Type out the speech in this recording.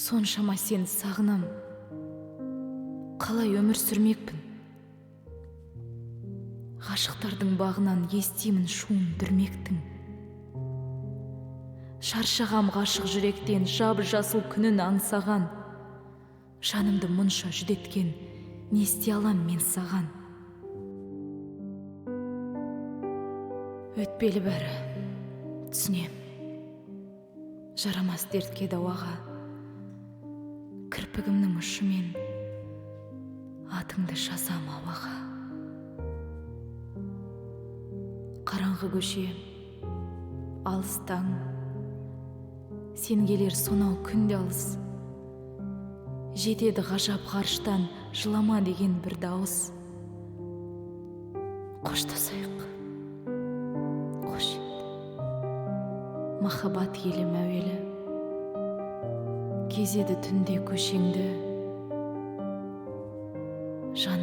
Соншама сені сағынам. Қалай өмір сүрмекпін? Ғашықтардың бағынан естимін шуын дүрмектің. Шаршағам ғашық жүректен, жап-жасыл күнін аңсаған. Жанымды мұнша жүдеткен, не істей алам мен саған? Өтпелі бәрі, түсінем. Жарамас дертке дауаға, кірпігімнің ұшымен атыңды жазам ауаға. Қараңғы көше, алыс таң, сен келер сонау күнде алыс. Жетеді ғажап ғарыштан жылама деген бір дауыс. Қоштасайық, қош ет. Махаббат елім әуелі, кезеді түнде көшеңді. Жан